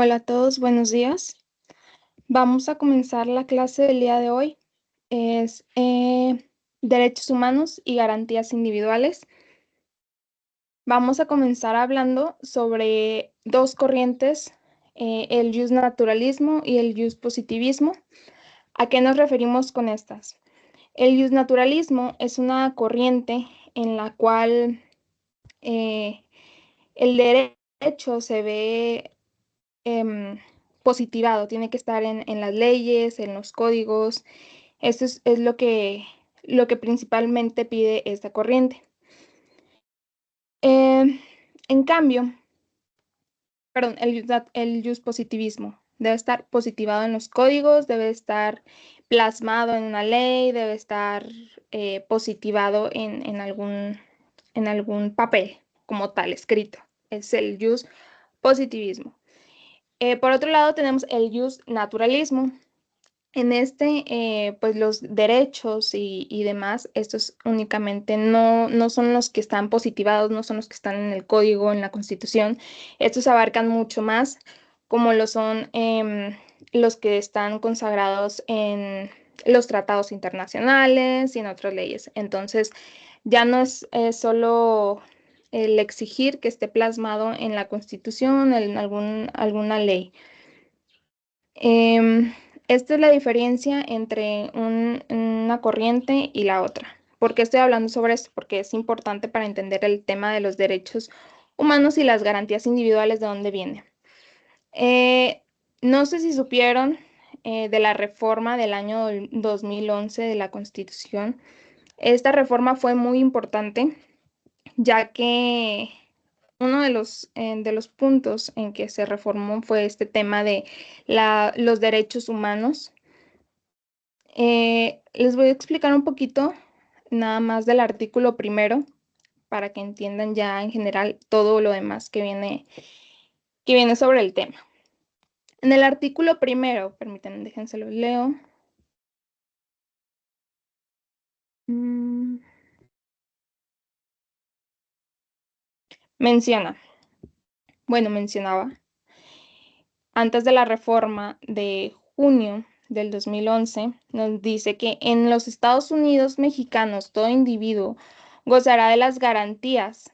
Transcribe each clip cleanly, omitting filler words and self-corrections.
Hola a todos, buenos días. Vamos a comenzar la clase del día de hoy. Es Derechos Humanos y Garantías Individuales. Vamos a comenzar hablando sobre dos corrientes, el justnaturalismo y el justpositivismo. ¿A qué nos referimos con estas? El justnaturalismo es una corriente en la cual el derecho se ve positivado, tiene que estar en las leyes, en los códigos. Eso es lo que principalmente pide esta corriente. En cambio, perdón, el positivismo debe estar positivado en los códigos, debe estar plasmado en una ley, debe estar positivado en algún papel como tal, escrito. Es el positivismo. Por otro lado, tenemos el naturalismo. En pues los derechos y demás, estos únicamente no son los que están positivados, no son los que están en el código, en la Constitución. Estos abarcan mucho más, como lo son los que están consagrados en los tratados internacionales y en otras leyes. Entonces, ya no es solo el exigir que esté plasmado en la Constitución, en alguna ley. Esta es la diferencia entre una corriente y la otra. ¿Por qué estoy hablando sobre esto? Porque es importante para entender el tema de los derechos humanos y las garantías individuales de dónde viene. No sé si supieron de la reforma del año 2011 de la Constitución. Esta reforma fue muy importante, ya que uno de los puntos en que se reformó fue este tema de los derechos humanos. Les voy a explicar un poquito nada más del artículo primero para que entiendan ya en general todo lo demás que viene sobre el tema. En el artículo primero, permítanme, déjense lo leo. Mencionaba, antes de la reforma de junio del 2011, nos dice que en los Estados Unidos mexicanos todo individuo gozará de las garantías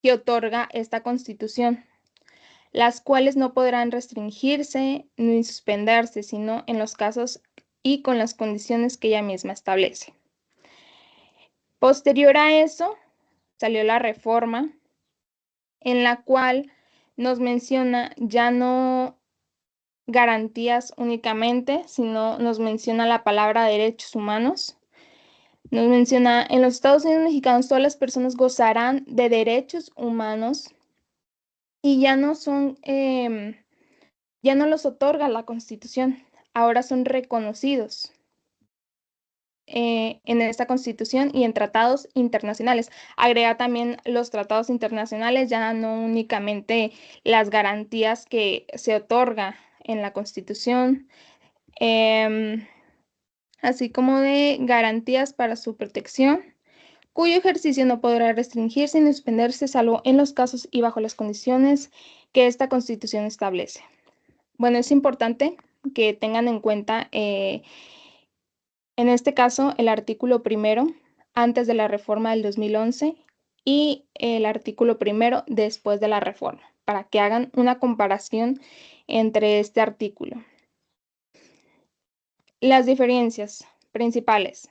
que otorga esta Constitución, las cuales no podrán restringirse ni suspenderse, sino en los casos y con las condiciones que ella misma establece. Posterior a eso, salió la reforma en la cual nos menciona ya no garantías únicamente, sino nos menciona la palabra derechos humanos. Nos menciona, en los Estados Unidos mexicanos todas las personas gozarán de derechos humanos y ya no son, ya no los otorga la Constitución, ahora son reconocidos en esta Constitución y en tratados internacionales. Agrega también los tratados internacionales, ya no únicamente las garantías que se otorga en la Constitución, así como de garantías para su protección, cuyo ejercicio no podrá restringirse ni suspenderse salvo en los casos y bajo las condiciones que esta Constitución establece. Bueno, es importante que tengan en cuenta, en este caso, el artículo primero antes de la reforma del 2011 y el artículo primero después de la reforma, para que hagan una comparación entre este artículo. Las diferencias principales.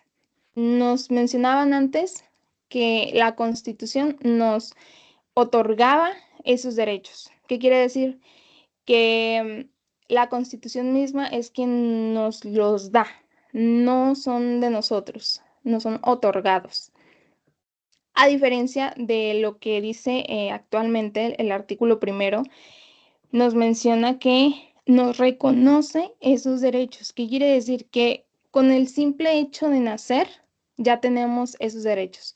Nos mencionaban antes que la Constitución nos otorgaba esos derechos. ¿Qué quiere decir? Que la Constitución misma es quien nos los da, no son de nosotros, no son otorgados. A diferencia de lo que dice actualmente el artículo primero, nos menciona que nos reconoce esos derechos. ¿Qué quiere decir? Que con el simple hecho de nacer ya tenemos esos derechos.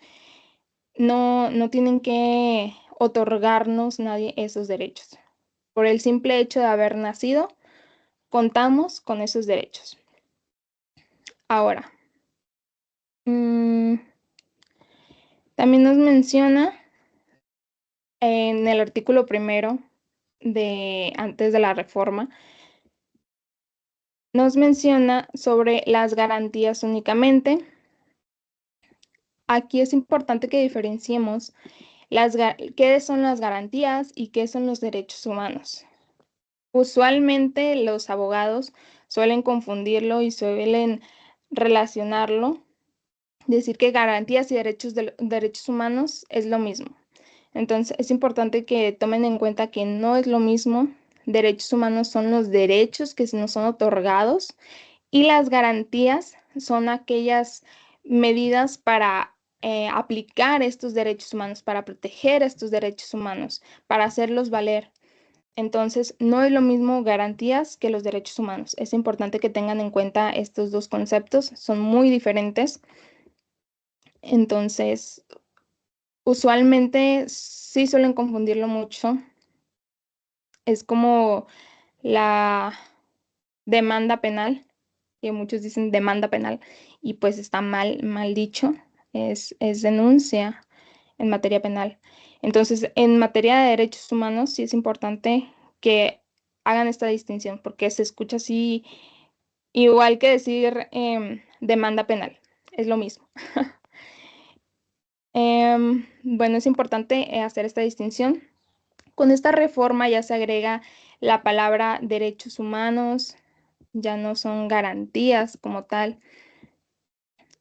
No tienen que otorgarnos nadie esos derechos. Por el simple hecho de haber nacido, contamos con esos derechos. Ahora, también nos menciona en el artículo primero, antes de la reforma, nos menciona sobre las garantías únicamente. Aquí es importante que diferenciemos qué son las garantías y qué son los derechos humanos. Usualmente los abogados suelen confundirlo y suelen relacionarlo, decir que garantías y derechos humanos es lo mismo. Entonces es importante que tomen en cuenta que no es lo mismo. Derechos humanos son los derechos que nos son otorgados y las garantías son aquellas medidas para aplicar estos derechos humanos, para proteger estos derechos humanos, para hacerlos valer. Entonces, no es lo mismo garantías que los derechos humanos. Es importante que tengan en cuenta estos dos conceptos, son muy diferentes. Entonces, usualmente sí suelen confundirlo mucho. Es como la demanda penal, que muchos dicen demanda penal, y pues está mal dicho, es denuncia en materia penal. Entonces, en materia de derechos humanos, sí es importante que hagan esta distinción, porque se escucha así, igual que decir demanda penal, es lo mismo. Bueno, es importante hacer esta distinción. Con esta reforma ya se agrega la palabra derechos humanos, ya no son garantías como tal.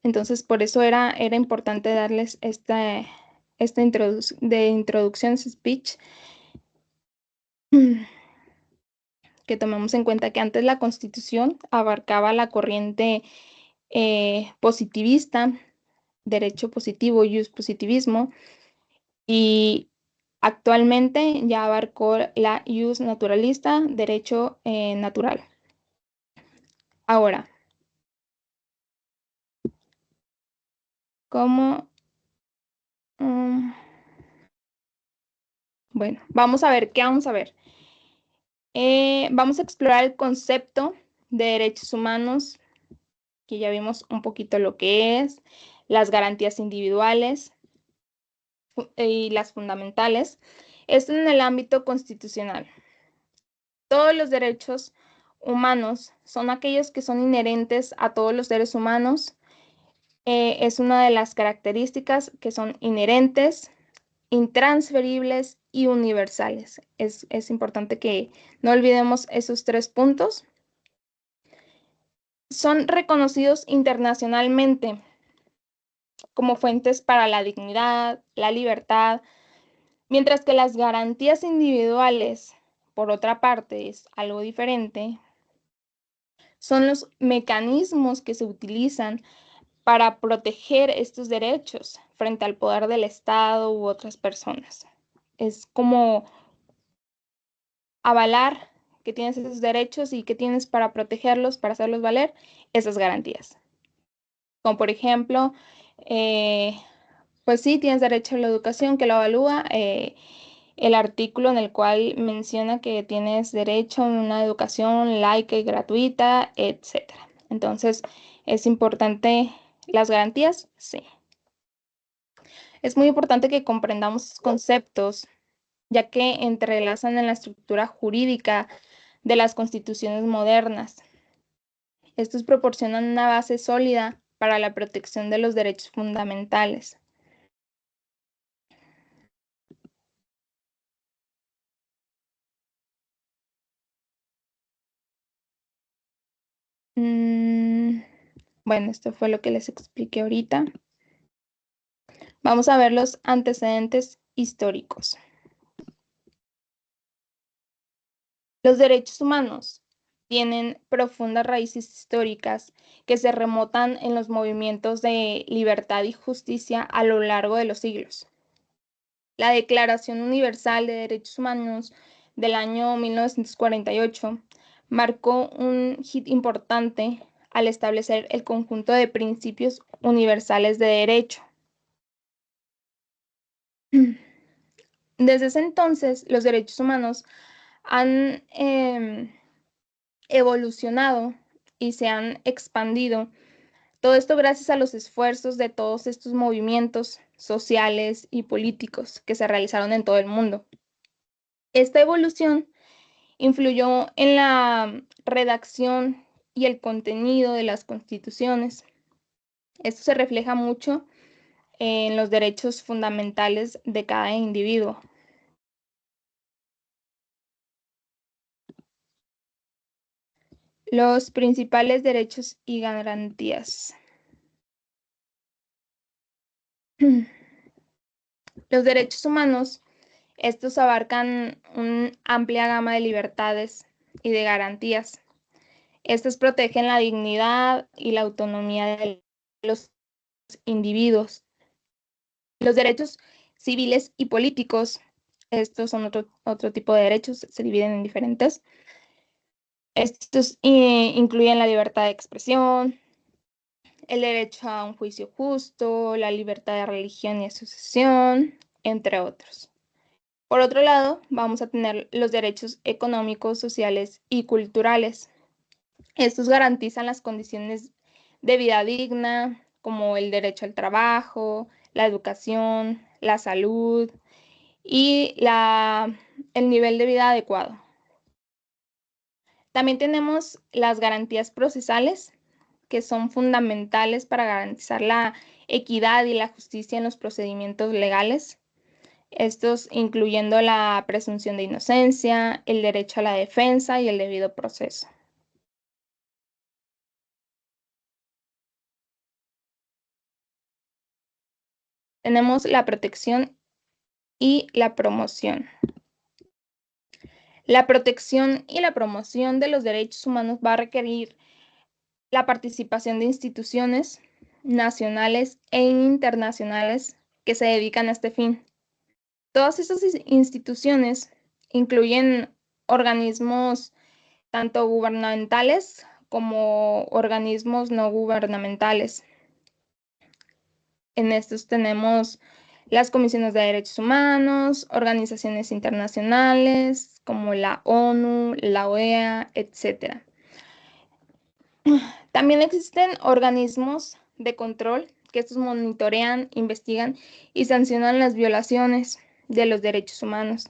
Entonces, por eso era importante darles esta introducción, speech, que tomemos en cuenta que antes la Constitución abarcaba la corriente positivista, derecho positivo, positivismo, y actualmente ya abarcó la naturalista, derecho natural. Ahora, ¿cómo? Bueno, vamos a ver, ¿qué vamos a ver? Vamos a explorar el concepto de derechos humanos, que ya vimos un poquito lo que es, las garantías individuales y las fundamentales. Esto en el ámbito constitucional. Todos los derechos humanos son aquellos que son inherentes a todos los seres humanos. Es una de las características que son inherentes, intransferibles y universales. Es importante que no olvidemos esos tres puntos. Son reconocidos internacionalmente como fuentes para la dignidad, la libertad, mientras que las garantías individuales, por otra parte, es algo diferente. Son los mecanismos que se utilizan para proteger estos derechos frente al poder del Estado u otras personas. Es como avalar que tienes esos derechos y que tienes para protegerlos, para hacerlos valer, esas garantías. Como por ejemplo, pues sí, tienes derecho a la educación que lo evalúa el artículo en el cual menciona que tienes derecho a una educación laica y gratuita, etc. Entonces, ¿es importante las garantías? Sí. Es muy importante que comprendamos conceptos, ya que entrelazan en la estructura jurídica de las constituciones modernas. Estos proporcionan una base sólida para la protección de los derechos fundamentales. Bueno, esto fue lo que les expliqué ahorita. Vamos a ver los antecedentes históricos. Los derechos humanos tienen profundas raíces históricas que se remontan en los movimientos de libertad y justicia a lo largo de los siglos. La Declaración Universal de Derechos Humanos del año 1948 marcó un hito importante al establecer el conjunto de principios universales de derecho. Desde ese entonces, los derechos humanos han evolucionado y se han expandido. Todo esto gracias a los esfuerzos de todos estos movimientos sociales y políticos que se realizaron en todo el mundo. Esta evolución Influyó en la redacción y el contenido de las constituciones. Esto se refleja mucho en los derechos fundamentales de cada individuo. Los principales derechos y garantías. Los derechos humanos, estos abarcan una amplia gama de libertades y de garantías. Estos protegen la dignidad y la autonomía de los individuos. Los derechos civiles y políticos, estos son otro tipo de derechos, se dividen en diferentes. Estos incluyen la libertad de expresión, el derecho a un juicio justo, la libertad de religión y asociación, entre otros. Por otro lado, vamos a tener los derechos económicos, sociales y culturales. Estos garantizan las condiciones de vida digna, como el derecho al trabajo, la educación, la salud y el nivel de vida adecuado. También tenemos las garantías procesales, que son fundamentales para garantizar la equidad y la justicia en los procedimientos legales. Estos incluyendo la presunción de inocencia, el derecho a la defensa y el debido proceso. Tenemos la protección y la promoción. La protección y la promoción de los derechos humanos va a requerir la participación de instituciones nacionales e internacionales que se dedican a este fin. Todas estas instituciones incluyen organismos tanto gubernamentales como organismos no gubernamentales. En estos tenemos las comisiones de derechos humanos, organizaciones internacionales como la ONU, la OEA, etc. También existen organismos de control que estos monitorean, investigan y sancionan las violaciones de los derechos humanos.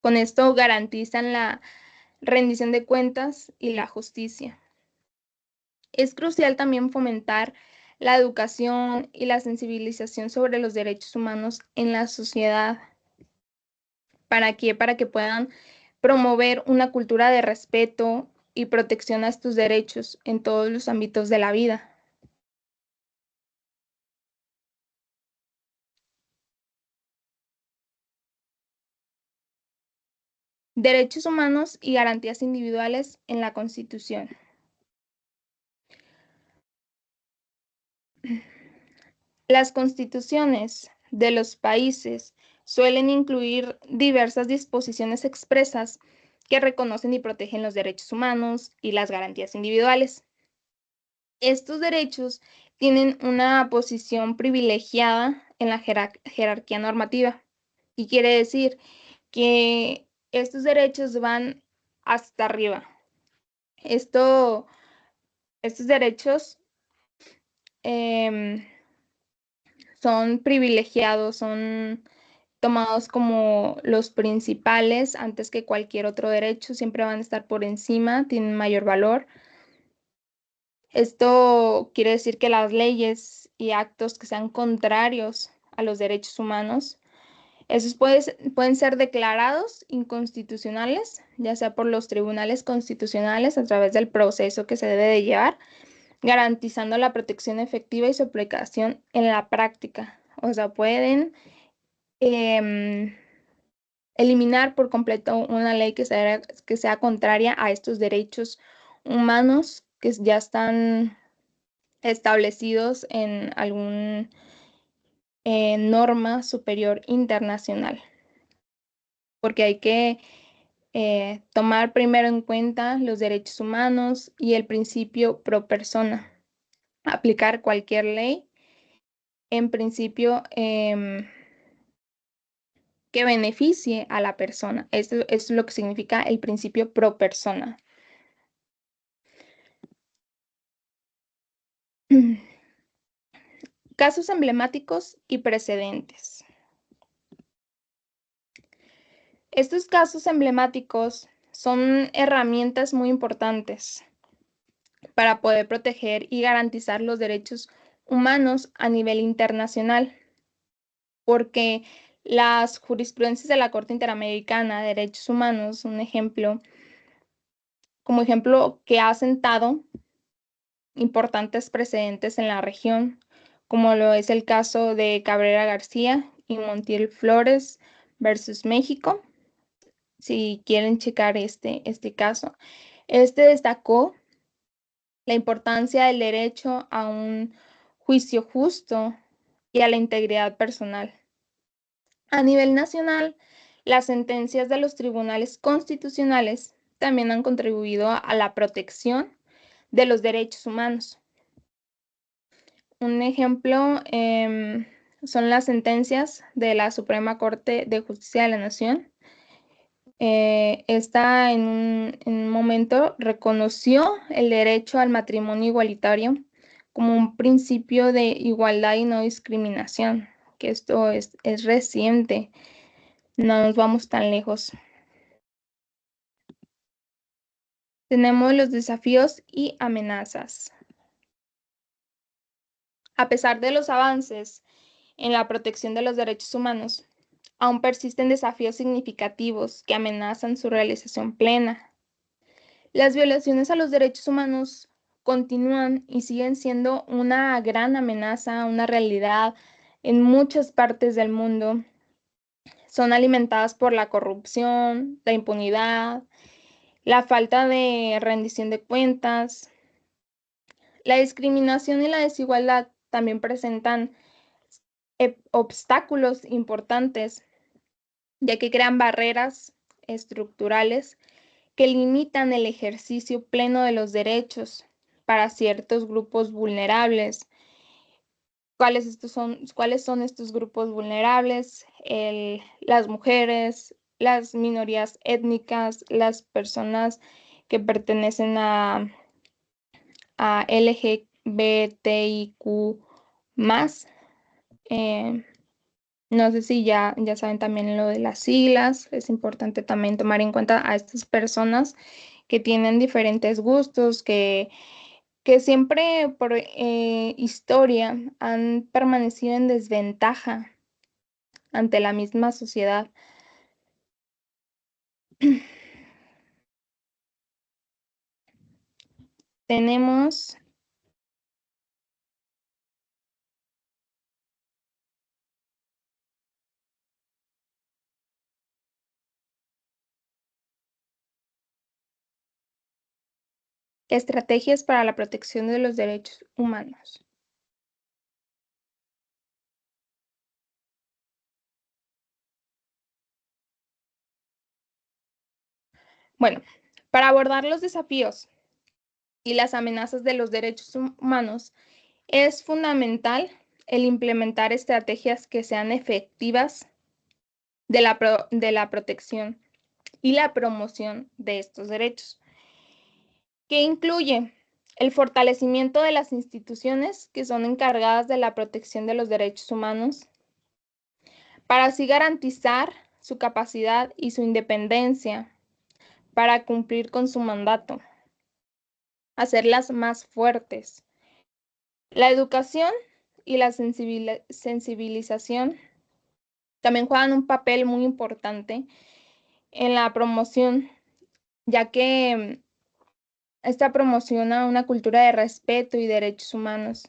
Con esto garantizan la rendición de cuentas y la justicia. Es crucial también fomentar la educación y la sensibilización sobre los derechos humanos en la sociedad. ¿Para qué? Para que puedan promover una cultura de respeto y protección a estos derechos en todos los ámbitos de la vida. Derechos humanos y garantías individuales en la Constitución. Las constituciones de los países suelen incluir diversas disposiciones expresas que reconocen y protegen los derechos humanos y las garantías individuales. Estos derechos tienen una posición privilegiada en la jerarquía normativa y quiere decir que estos derechos van hasta arriba. Estos derechos son privilegiados, son tomados como los principales antes que cualquier otro derecho, siempre van a estar por encima, tienen mayor valor. Esto quiere decir que las leyes y actos que sean contrarios a los derechos humanos, esos pueden ser declarados inconstitucionales, ya sea por los tribunales constitucionales a través del proceso que se debe de llevar, garantizando la protección efectiva y su aplicación en la práctica. O sea, pueden eliminar por completo una ley que sea contraria a estos derechos humanos que ya están establecidos en alguna norma superior internacional. Porque hay que tomar primero en cuenta los derechos humanos y el principio pro persona. Aplicar cualquier ley en principio que beneficie a la persona. Esto es lo que significa el principio pro persona. Casos emblemáticos y precedentes. Estos casos emblemáticos son herramientas muy importantes para poder proteger y garantizar los derechos humanos a nivel internacional, porque las jurisprudencias de la Corte Interamericana de Derechos Humanos, como ejemplo que ha sentado importantes precedentes en la región, como lo es el caso de Cabrera García y Montiel Flores versus México. Si quieren checar este caso, destacó la importancia del derecho a un juicio justo y a la integridad personal. A nivel nacional, las sentencias de los tribunales constitucionales también han contribuido a la protección de los derechos humanos. Un ejemplo son las sentencias de la Suprema Corte de Justicia de la Nación. Esta en un momento reconoció el derecho al matrimonio igualitario como un principio de igualdad y no discriminación, que esto es reciente, no nos vamos tan lejos. Tenemos los desafíos y amenazas. A pesar de los avances en la protección de los derechos humanos, aún persisten desafíos significativos que amenazan su realización plena. Las violaciones a los derechos humanos continúan y siguen siendo una gran amenaza, una realidad en muchas partes del mundo. Son alimentadas por la corrupción, la impunidad, la falta de rendición de cuentas. La discriminación y la desigualdad también presentan obstáculos importantes, ya que crean barreras estructurales que limitan el ejercicio pleno de los derechos para ciertos grupos vulnerables. ¿Cuáles son estos grupos vulnerables? Las mujeres, las minorías étnicas, las personas que pertenecen a LGBTIQ+. No sé si ya saben también lo de las siglas. Es importante también tomar en cuenta a estas personas que tienen diferentes gustos, que siempre por historia han permanecido en desventaja ante la misma sociedad. Tenemos estrategias para la protección de los derechos humanos. Bueno, para abordar los desafíos y las amenazas de los derechos humanos, es fundamental el implementar estrategias que sean efectivas de la protección y la promoción de estos derechos, que incluye el fortalecimiento de las instituciones que son encargadas de la protección de los derechos humanos, para así garantizar su capacidad y su independencia para cumplir con su mandato, hacerlas más fuertes. La educación y la sensibilización también juegan un papel muy importante en la promoción, ya que esta promociona una cultura de respeto y derechos humanos,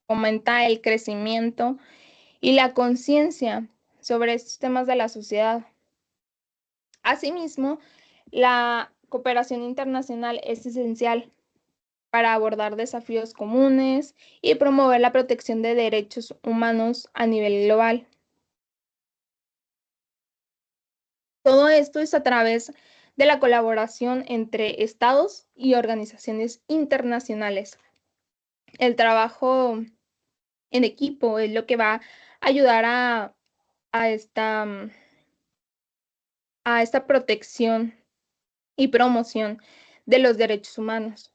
fomenta el crecimiento y la conciencia sobre estos temas de la sociedad. Asimismo, la cooperación internacional es esencial para abordar desafíos comunes y promover la protección de derechos humanos a nivel global. Todo esto es a través de la colaboración entre estados y organizaciones internacionales. El trabajo en equipo es lo que va a ayudar a esta protección y promoción de los derechos humanos.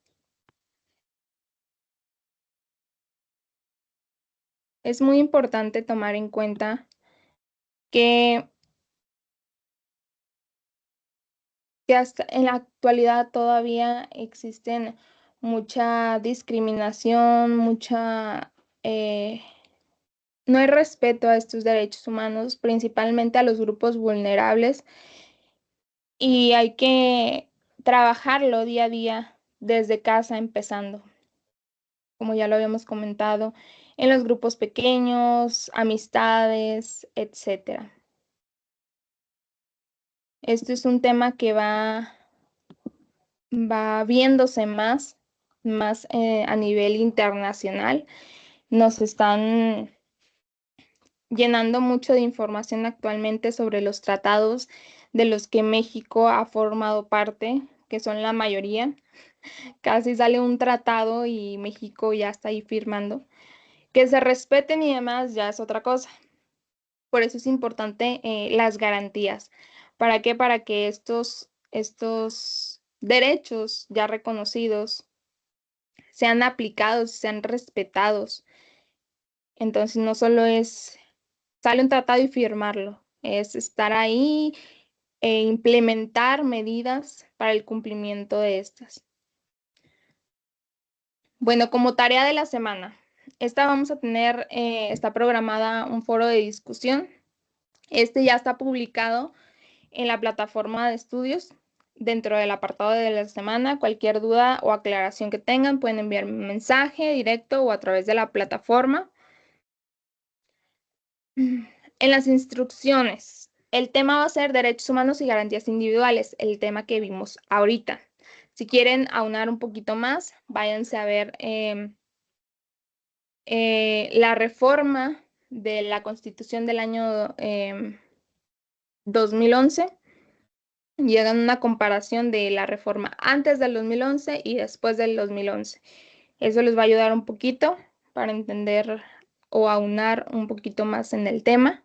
Es muy importante tomar en cuenta que que hasta en la actualidad todavía existen mucha discriminación, no hay respeto a estos derechos humanos, principalmente a los grupos vulnerables, y hay que trabajarlo día a día desde casa empezando, como ya lo habíamos comentado, en los grupos pequeños, amistades, etcétera. Esto es un tema que va viéndose más a nivel internacional. Nos están llenando mucho de información actualmente sobre los tratados de los que México ha formado parte, que son la mayoría. Casi sale un tratado y México ya está ahí firmando. Que se respeten y demás ya es otra cosa. Por eso es importante las garantías. ¿Para qué? Para que estos derechos ya reconocidos sean aplicados, sean respetados. Entonces no solo es sale un tratado y firmarlo, es estar ahí e implementar medidas para el cumplimiento de estas. Bueno, como tarea de la semana, vamos a tener, está programada un foro de discusión. Este ya está publicado en la plataforma de estudios dentro del apartado de la semana. Cualquier duda o aclaración que tengan pueden enviarme un mensaje directo o a través de la plataforma. En las instrucciones, el tema va a ser derechos humanos y garantías individuales, el tema que vimos ahorita. Si quieren aunar un poquito más, váyanse a ver la reforma de la Constitución del año 2011 y hagan una comparación de la reforma antes del 2011 y después del 2011. Eso les va a ayudar un poquito para entender o aunar un poquito más en el tema.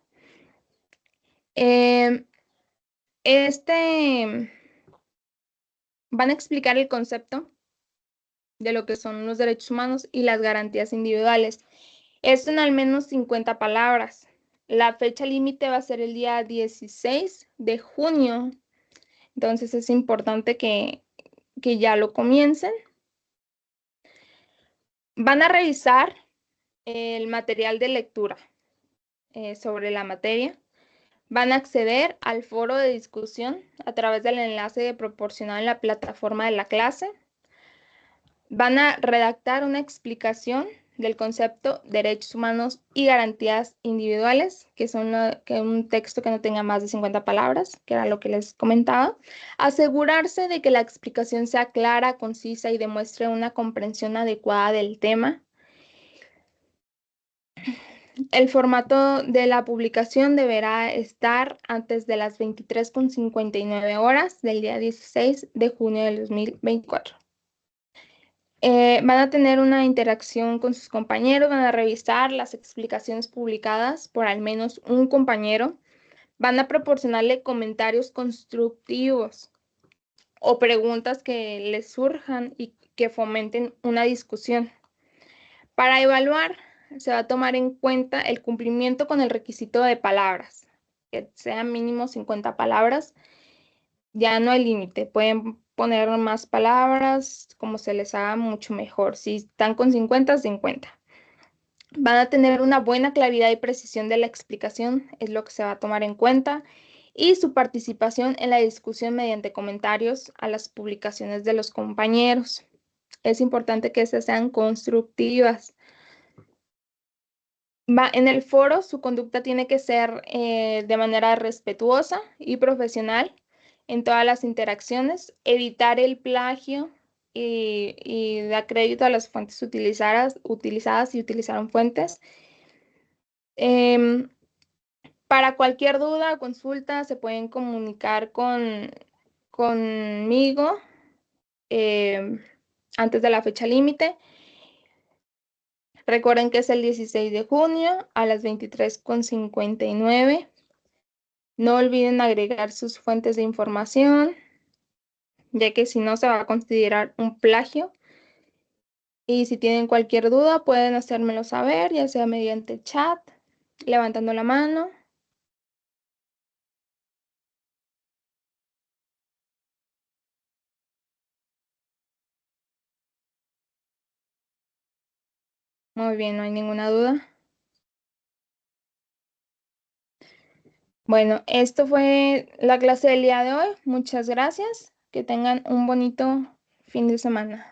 Van a explicar el concepto de lo que son los derechos humanos y las garantías individuales. Esto en al menos 50 palabras. La fecha límite va a ser el día 16 de junio. Entonces es importante que ya lo comiencen. Van a revisar el material de lectura sobre la materia. Van a acceder al foro de discusión a través del enlace proporcionado en la plataforma de la clase. Van a redactar una explicación del concepto derechos humanos y garantías individuales, que son un texto que no tenga más de 50 palabras, que era lo que les comentaba. Asegurarse de que la explicación sea clara, concisa y demuestre una comprensión adecuada del tema. El formato de la publicación deberá estar antes de las 23:59 horas del día 16 de junio del 2024. Van a tener una interacción con sus compañeros, van a revisar las explicaciones publicadas por al menos un compañero, van a proporcionarle comentarios constructivos o preguntas que les surjan y que fomenten una discusión. Para evaluar, se va a tomar en cuenta el cumplimiento con el requisito de palabras, que sean mínimo 50 palabras. Ya no hay límite, pueden poner más palabras, como se les haga mucho mejor. Si están con 50, 50. Van a tener una buena claridad y precisión de la explicación, es lo que se va a tomar en cuenta, y su participación en la discusión mediante comentarios a las publicaciones de los compañeros. Es importante que estas sean constructivas. En el foro, su conducta tiene que ser de manera respetuosa y profesional en todas las interacciones, evitar el plagio y dar crédito a las fuentes utilizadas y utilizaron fuentes. Para cualquier duda o consulta se pueden comunicar conmigo antes de la fecha límite. Recuerden que es el 16 de junio a las 23:59. No olviden agregar sus fuentes de información, ya que si no se va a considerar un plagio. Y si tienen cualquier duda, pueden hacérmelo saber, ya sea mediante chat, levantando la mano. Muy bien, no hay ninguna duda. Bueno, esto fue la clase del día de hoy. Muchas gracias. Que tengan un bonito fin de semana.